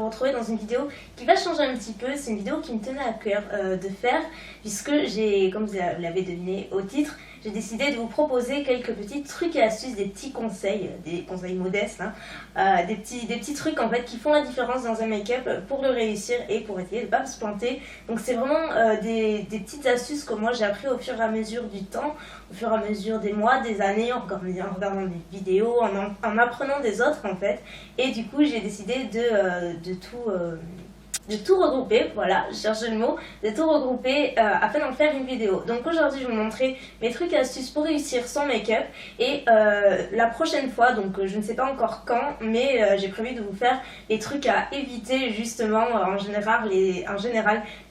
retrouver dans une vidéo qui va changer un petit peu. C'est une vidéo qui me tenait à cœur de faire, puisque j'ai, comme vous l'avez deviné au titre, j'ai décidé de vous proposer quelques petits trucs et astuces, des petits conseils, des conseils modestes, hein, des petits trucs en fait qui font la différence dans un make-up pour le réussir et pour essayer de ne pas se planter. Donc c'est vraiment des petites astuces que moi j'ai appris au fur et à mesure du temps, au fur et à mesure des mois, des années, en regardant des vidéos, en apprenant des autres en fait. Et du coup j'ai décidé de tout regrouper, voilà, je cherche le mot, de tout regrouper afin d'en faire une vidéo. Donc aujourd'hui je vais vous montrer mes trucs et astuces pour réussir son make-up et la prochaine fois, donc je ne sais pas encore quand, mais j'ai prévu de vous faire les trucs à éviter justement en général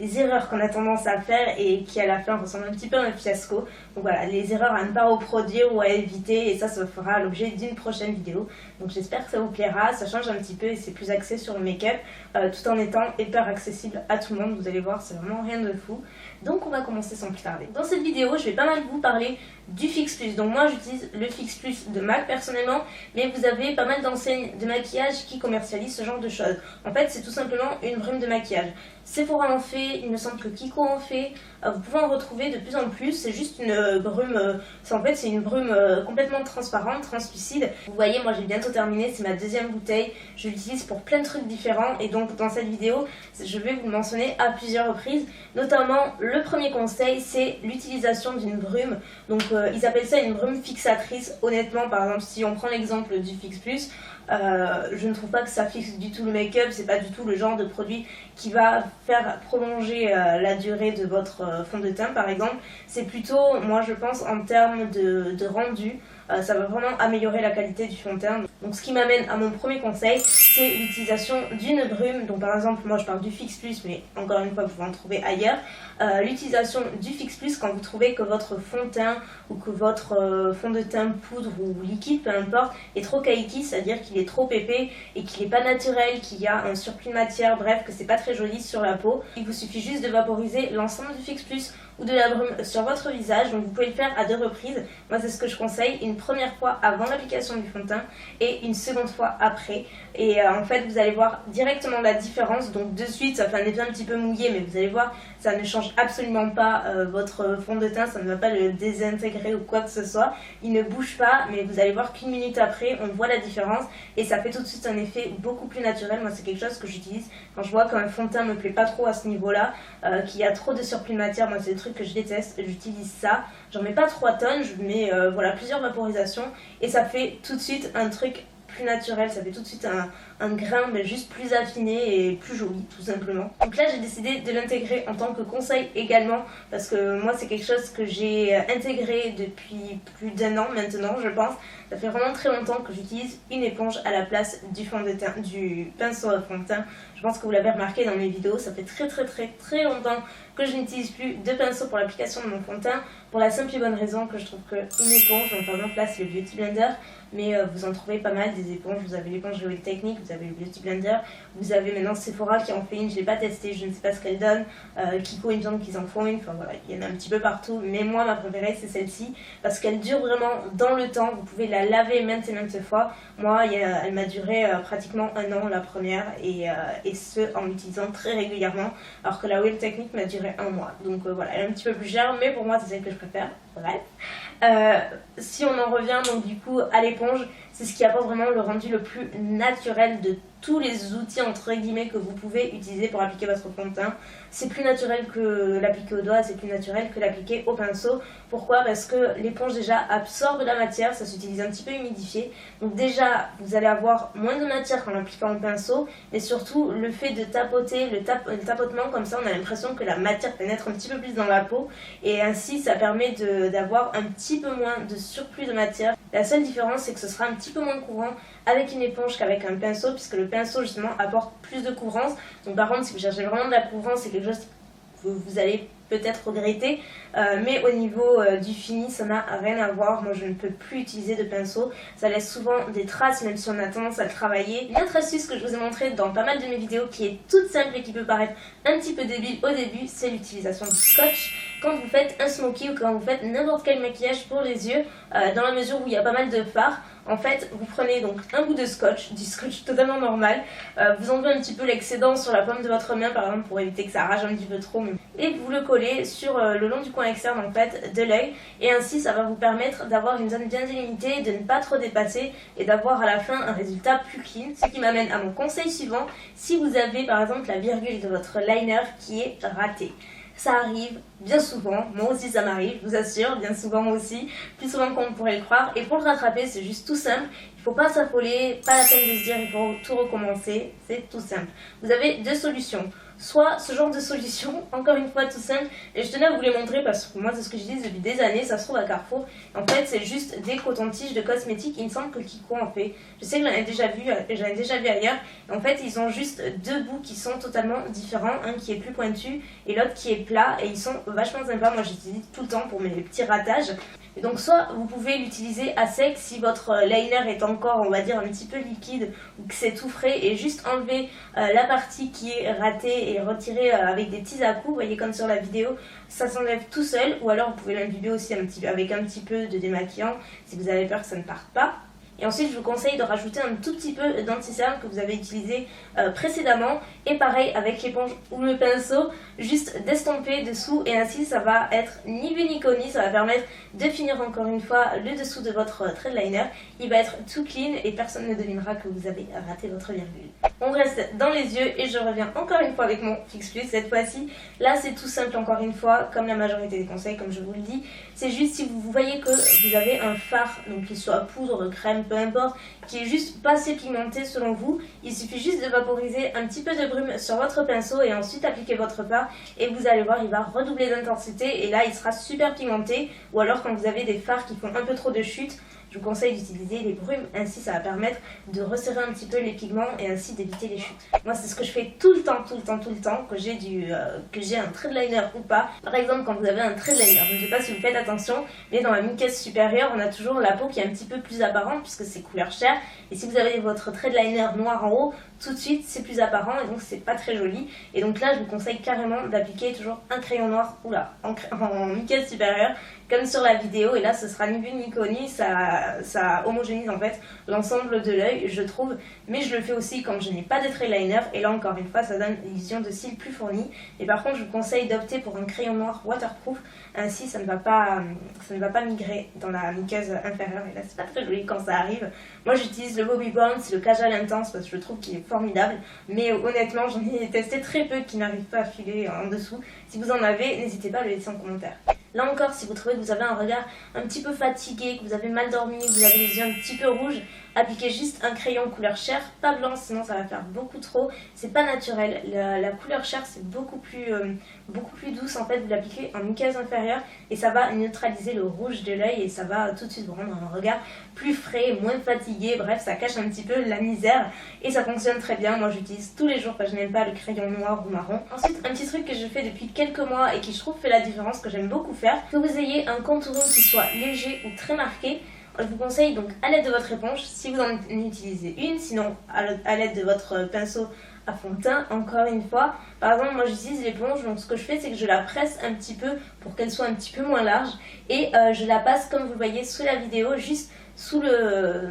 les erreurs qu'on a tendance à faire et qui à la fin ressemblent un petit peu à un fiasco. Donc voilà, les erreurs à ne pas reproduire ou à éviter, et ça fera l'objet d'une prochaine vidéo. Donc j'espère que ça vous plaira, ça change un petit peu et c'est plus axé sur le make-up tout en étant hyper accessible à tout le monde. Vous allez voir, c'est vraiment rien de fou. Donc on va commencer sans plus tarder. Dans cette vidéo, je vais pas mal vous parler du Fix Plus. Donc moi j'utilise le Fix Plus de MAC personnellement, mais vous avez pas mal d'enseignes de maquillage qui commercialisent ce genre de choses. En fait c'est tout simplement une brume de maquillage. Sephora en fait, il me semble que Kiko en fait, vous pouvez en retrouver de plus en plus. C'est juste une brume, en fait c'est une brume complètement transparente, translucide. Vous voyez, moi j'ai bientôt terminé, c'est ma deuxième bouteille, je l'utilise pour plein de trucs différents et donc dans cette vidéo je vais vous le mentionner à plusieurs reprises. Notamment le premier conseil, c'est l'utilisation d'une brume. Donc ils appellent ça une brume fixatrice. Honnêtement, par exemple, si on prend l'exemple du Fix Plus, je ne trouve pas que ça fixe du tout le make-up. C'est pas du tout le genre de produit qui va faire prolonger la durée de votre fond de teint par exemple. C'est plutôt, moi je pense, en termes de rendu, ça va vraiment améliorer la qualité du fond de teint. Donc ce qui m'amène à mon premier conseil, c'est l'utilisation d'une brume. Donc par exemple, moi je parle du Fix Plus, mais encore une fois vous pouvez en trouver ailleurs. L'utilisation du Fix Plus quand vous trouvez que votre fond de teint ou que votre fond de teint poudre ou liquide, peu importe, est trop cakey, c'est-à-dire qu'il est trop épais et qu'il n'est pas naturel, qu'il y a un surplus de matière, bref, que c'est pas très joli sur la peau. Il vous suffit juste de vaporiser l'ensemble du Fix Plus ou de la brume sur votre visage. Donc vous pouvez le faire à 2 reprises. Moi c'est ce que je conseille, une première fois avant l'application du fond de teint et une seconde fois après. Et en fait vous allez voir directement la différence. Donc de suite ça fait un effet un petit peu mouillé, mais vous allez voir ça ne change absolument pas votre fond de teint, ça ne va pas le désintégrer ou quoi que ce soit. Il ne bouge pas, mais vous allez voir qu'une minute après on voit la différence et ça fait tout de suite un effet beaucoup plus naturel. Moi c'est quelque chose que j'utilise quand je vois qu'un fond de teint me plaît pas trop à ce niveau là, qu'il y a trop de surplus de matière. Moi c'est des trucs que je déteste, j'utilise ça, j'en mets pas 3 tonnes, je mets voilà, plusieurs vaporisations et ça fait tout de suite un truc plus naturel, ça fait tout de suite un grain mais juste plus affiné et plus joli tout simplement. Donc là j'ai décidé de l'intégrer en tant que conseil également parce que moi c'est quelque chose que j'ai intégré depuis plus d'1 an maintenant je pense. Ça fait vraiment très longtemps que j'utilise une éponge à la place du fond de teint, du pinceau à fond de teint. Je pense que vous l'avez remarqué dans mes vidéos, ça fait très longtemps que je n'utilise plus de pinceau pour l'application de mon fond de teint, pour la simple et bonne raison que je trouve qu'une éponge, donc par exemple là c'est le Beauty Blender, mais vous en trouvez pas mal des éponges. Vous avez l'éponge Real Technique, vous avez le Beauty Blender, vous avez maintenant Sephora qui en fait une, je ne l'ai pas testé, je ne sais pas ce qu'elle donne, Kiko il me semble qu'ils en font une, enfin voilà, il y en a un petit peu partout, mais moi ma préférée c'est celle-ci, parce qu'elle dure vraiment dans le temps, vous pouvez la laver maintes et maintes fois. Moi elle m'a duré pratiquement 1 an la première, et ce en l'utilisant très régulièrement, alors que la Real Technique m'a duré 1 mois, donc voilà, elle est un petit peu plus chère, mais pour moi c'est celle que je préfère, bref. Si on en revient donc du coup à l'éponge, c'est ce qui apporte vraiment le rendu le plus naturel de tous les outils entre guillemets que vous pouvez utiliser pour appliquer votre fond de teint. C'est plus naturel que l'appliquer au doigt, c'est plus naturel que l'appliquer au pinceau. Pourquoi? Parce que l'éponge déjà absorbe la matière, ça s'utilise un petit peu humidifié. Donc déjà vous allez avoir moins de matière qu'en l'appliquant au pinceau, mais surtout le fait de tapoter, le tapotement comme ça, on a l'impression que la matière pénètre un petit peu plus dans la peau et ainsi ça permet d'avoir un petit peu moins de surplus de matière. La seule différence c'est que ce sera un petit peu moins courant avec une éponge qu'avec un pinceau, puisque le pinceau justement apporte plus de couvrance. Donc par contre si vous cherchez vraiment de la couvrance, c'est quelque chose que vous allez peut-être regretter, mais au niveau du fini ça n'a rien à voir. Moi je ne peux plus utiliser de pinceau, ça laisse souvent des traces même si on a tendance à le travailler. Une autre astuce que je vous ai montrée dans pas mal de mes vidéos qui est toute simple et qui peut paraître un petit peu débile au début, c'est l'utilisation du scotch. Quand vous faites un smoky ou quand vous faites n'importe quel maquillage pour les yeux, dans la mesure où il y a pas mal de fards, En fait, vous prenez donc un bout de scotch, du scotch totalement normal, vous enlevez un petit peu l'excédent sur la paume de votre main par exemple pour éviter que ça rage un petit peu trop, et vous le collez sur le long du coin externe en fait de l'œil, et ainsi ça va vous permettre d'avoir une zone bien délimitée, de ne pas trop dépasser et d'avoir à la fin un résultat plus clean. Ce qui m'amène à mon conseil suivant, si vous avez par exemple la virgule de votre liner qui est ratée. Ça arrive bien souvent, moi aussi ça m'arrive, je vous assure, bien souvent moi aussi, plus souvent qu'on pourrait le croire. Et pour le rattraper, c'est juste tout simple, il ne faut pas s'affoler, pas la peine de se dire il faut tout recommencer, c'est tout simple. Vous avez deux solutions. Soit ce genre de solution, encore une fois tout simple, et je tenais à vous les montrer parce que moi c'est ce que je dis depuis des années, ça se trouve à Carrefour. En fait c'est juste des cotons-tiges de cosmétiques, il me semble que Kiko en fait. Je sais que j'en ai déjà vu ailleurs, et en fait ils ont juste deux bouts qui sont totalement différents, un qui est plus pointu et l'autre qui est plat, et ils sont vachement sympas, moi j'utilise tout le temps pour mes petits ratages. Et donc soit vous pouvez l'utiliser à sec si votre liner est encore on va dire un petit peu liquide ou que c'est tout frais, et juste enlever la partie qui est ratée et retirer avec des petits à-coups, vous voyez comme sur la vidéo, ça s'enlève tout seul, ou alors vous pouvez l'imbiber aussi avec un petit peu de démaquillant si vous avez peur que ça ne parte pas. Et ensuite, je vous conseille de rajouter un tout petit peu d'anti-cerne que vous avez utilisé précédemment. Et pareil avec l'éponge ou le pinceau, juste d'estomper dessous. Et ainsi, ça va être ni vu ni connu. Ça va permettre de finir encore une fois le dessous de votre trait de liner. Il va être tout clean et personne ne devinera que vous avez raté votre virgule. On reste dans les yeux et je reviens encore une fois avec mon Fix Plus cette fois-ci. Là, c'est tout simple encore une fois, comme la majorité des conseils, comme je vous le dis. C'est juste si vous voyez que vous avez un fard, donc qu'il soit poudre, crème, peu importe, qui est juste pas assez pigmenté selon vous, il suffit juste de vaporiser un petit peu de brume sur votre pinceau et ensuite appliquer votre fard, et vous allez voir, il va redoubler d'intensité et là il sera super pigmenté. Ou alors quand vous avez des fards qui font un peu trop de chute, je vous conseille d'utiliser les brumes, ainsi ça va permettre de resserrer un petit peu les pigments et ainsi d'éviter les chutes. Moi c'est ce que je fais tout le temps, que j'ai un trait de liner ou pas. Par exemple quand vous avez un trait de liner, je ne sais pas si vous faites attention, mais dans la muqueuse supérieure on a toujours la peau qui est un petit peu plus apparente puisque c'est couleur chair, et si vous avez votre trait de liner noir en haut, tout de suite c'est plus apparent et donc c'est pas très joli. Et donc là je vous conseille carrément d'appliquer toujours un crayon noir en muqueuse supérieure comme sur la vidéo, et là ce sera ni vu ni connu, ça homogénise en fait l'ensemble de l'œil je trouve, mais je le fais aussi quand je n'ai pas de trait liner, et là encore une fois ça donne une vision de cils plus fournie. Et par contre je vous conseille d'opter pour un crayon noir waterproof, ainsi ça ne va pas migrer dans la muqueuse inférieure, et là c'est pas très joli quand ça arrive. Moi j'utilise le Bobbi Brown, c'est le Kajal Intense parce que je trouve qu'il est formidable, mais honnêtement j'en ai testé très peu qui n'arrivent pas à filer en dessous. Si vous en avez, n'hésitez pas à le laisser en commentaire. Là encore, si vous trouvez que vous avez un regard un petit peu fatigué, que vous avez mal dormi, que vous avez les yeux un petit peu rouges, appliquez juste un crayon couleur chair, pas blanc sinon ça va faire beaucoup trop, c'est pas naturel. La couleur chair c'est beaucoup plus douce en fait, vous l'appliquez en muqueuse inférieure et ça va neutraliser le rouge de l'œil et ça va tout de suite vous rendre un regard plus frais, moins fatigué, bref ça cache un petit peu la misère et ça fonctionne très bien. Moi j'utilise tous les jours parce que je n'aime pas le crayon noir ou marron. Ensuite un petit truc que je fais depuis quelques mois et qui je trouve fait la différence, que j'aime beaucoup faire, que vous ayez un contouring qui soit léger ou très marqué. Je vous conseille donc à l'aide de votre éponge, si vous en utilisez une, sinon à l'aide de votre pinceau à fond de teint, encore une fois. Par exemple, moi j'utilise l'éponge, donc ce que je fais c'est que je la presse un petit peu pour qu'elle soit un petit peu moins large et je la passe comme vous le voyez sous la vidéo, juste sous le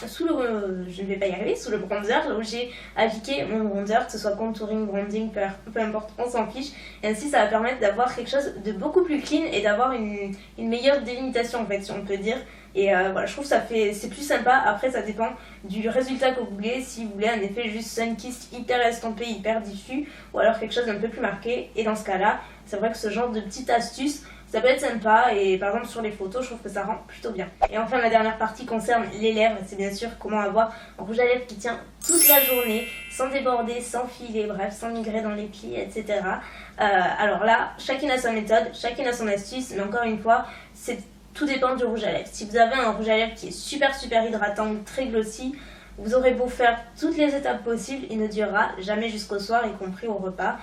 je ne vais pas y arriver, sous le bronzer, là où j'ai appliqué mon bronzer, que ce soit contouring, branding, peu importe, on s'en fiche. Et ainsi ça va permettre d'avoir quelque chose de beaucoup plus clean et d'avoir une meilleure délimitation en fait, si on peut dire. Et voilà, je trouve que c'est plus sympa. Après ça dépend du résultat que vous voulez, si vous voulez un effet juste sun-kissed hyper estompé, hyper diffus, ou alors quelque chose d'un peu plus marqué. Et dans ce cas là, c'est vrai que ce genre de petite astuce ça peut être sympa, et par exemple sur les photos je trouve que ça rend plutôt bien. Et enfin la dernière partie concerne les lèvres, c'est bien sûr comment avoir un rouge à lèvres qui tient toute la journée, sans déborder, sans filer, bref, sans migrer dans les plis, etc. Alors là, chacune a sa méthode, chacune a son astuce, mais encore une fois, tout dépend du rouge à lèvres. Si vous avez un rouge à lèvres qui est super hydratant, très glossy, vous aurez beau faire toutes les étapes possibles, il ne durera jamais jusqu'au soir, y compris au repas.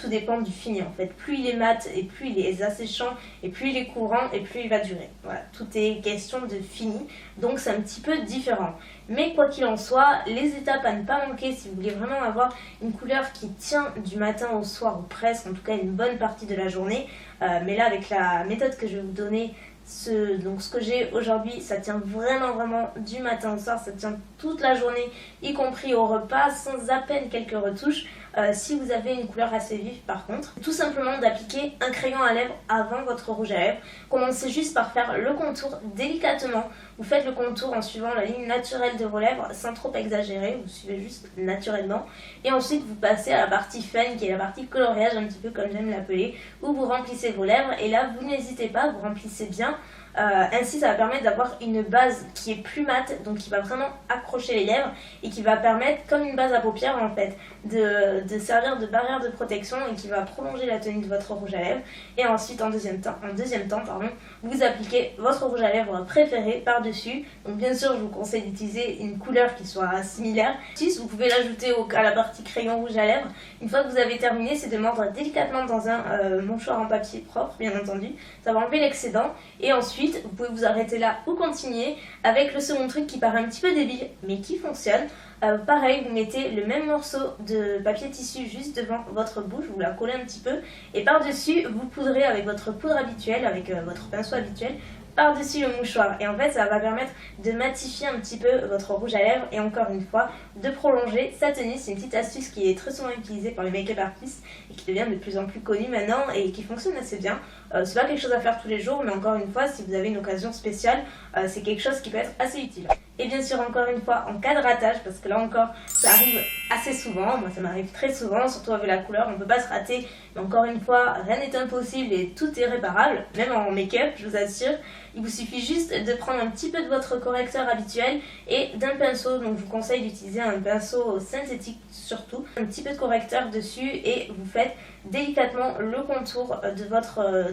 Tout dépend du fini en fait. Plus il est mat et plus il est asséchant et plus il est couvrant et plus il va durer. Voilà, tout est question de fini, donc c'est un petit peu différent. Mais quoi qu'il en soit, les étapes à ne pas manquer si vous voulez vraiment avoir une couleur qui tient du matin au soir ou presque, en tout cas une bonne partie de la journée. Mais là avec la méthode que je vais vous donner, Donc ce que j'ai aujourd'hui, ça tient vraiment du matin au soir, ça tient toute la journée, y compris au repas, sans à peine quelques retouches. Si vous avez une couleur assez vive par contre, tout simplement d'appliquer un crayon à lèvres avant votre rouge à lèvres. Commencez juste par faire le contour délicatement. Vous faites le contour en suivant la ligne naturelle de vos lèvres sans trop exagérer, vous suivez juste naturellement. Et ensuite vous passez à la partie fun qui est la partie coloriage, un petit peu comme j'aime l'appeler, où vous remplissez vos lèvres et là vous n'hésitez pas, vous remplissez bien. Ainsi ça va permettre d'avoir une base qui est plus mate, donc qui va vraiment accrocher les lèvres et qui va permettre, comme une base à paupières en fait, de servir de barrière de protection et qui va prolonger la tenue de votre rouge à lèvres. Et ensuite en deuxième temps, vous appliquez votre rouge à lèvres préféré par-dessus. Donc bien sûr je vous conseille d'utiliser une couleur qui soit similaire. Vous pouvez l'ajouter à la partie crayon rouge à lèvres. Une fois que vous avez terminé, c'est de mordre délicatement dans un mouchoir en papier propre, bien entendu. Ça va enlever l'excédent et ensuite vous pouvez vous arrêter là ou continuer avec le second truc qui paraît un petit peu débile mais qui fonctionne. Pareil, vous mettez le même morceau de papier tissu juste devant votre bouche, vous la collez un petit peu et par-dessus vous poudrez avec votre poudre habituelle, avec votre pinceau habituel, par-dessus le mouchoir. Et en fait ça va permettre de matifier un petit peu votre rouge à lèvres et encore une fois de prolonger sa tenue. C'est une petite astuce qui est très souvent utilisée par les make-up artistes et qui devient de plus en plus connue maintenant et qui fonctionne assez bien. C'est pas quelque chose à faire tous les jours, mais encore une fois si vous avez une occasion spéciale, c'est quelque chose qui peut être assez utile. Et bien sûr encore une fois en cas de ratage, parce que là encore ça arrive assez souvent, moi ça m'arrive très souvent, surtout avec la couleur, on peut pas se rater, mais encore une fois rien n'est impossible et tout est réparable, même en make-up je vous assure. Il vous suffit juste de prendre un petit peu de votre correcteur habituel et d'un pinceau, donc je vous conseille d'utiliser un pinceau synthétique surtout, un petit peu de correcteur dessus et vous faites délicatement le contour de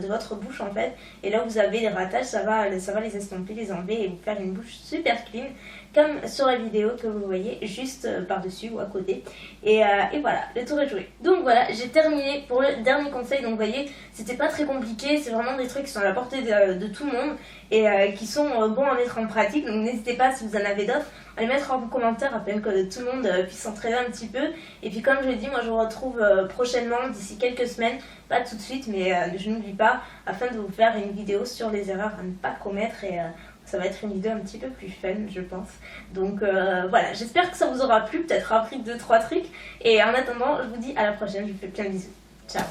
votre bouche en fait, et là où vous avez des ratages ça va les estomper, les enlever et vous faire une bouche super clean comme sur la vidéo que vous voyez juste par-dessus ou à côté. Et voilà, le tour est joué. Donc voilà, j'ai terminé pour le dernier conseil. Donc vous voyez, c'était pas très compliqué, c'est vraiment des trucs qui sont à la portée de tout le monde et qui sont bons à mettre en pratique. Donc n'hésitez pas, si vous en avez d'autres, à les mettre en commentaire afin que tout le monde puisse s'entraider un petit peu. Et puis comme je l'ai dit, moi je vous retrouve prochainement, d'ici quelques semaines, pas tout de suite mais je n'oublie pas, afin de vous faire une vidéo sur les erreurs à ne pas commettre et ça va être une vidéo un petit peu plus fun je pense. Donc voilà, j'espère que ça vous aura plu, peut-être appris 2-3 trucs. Et en attendant, je vous dis à la prochaine, je vous fais plein de bisous. Ciao.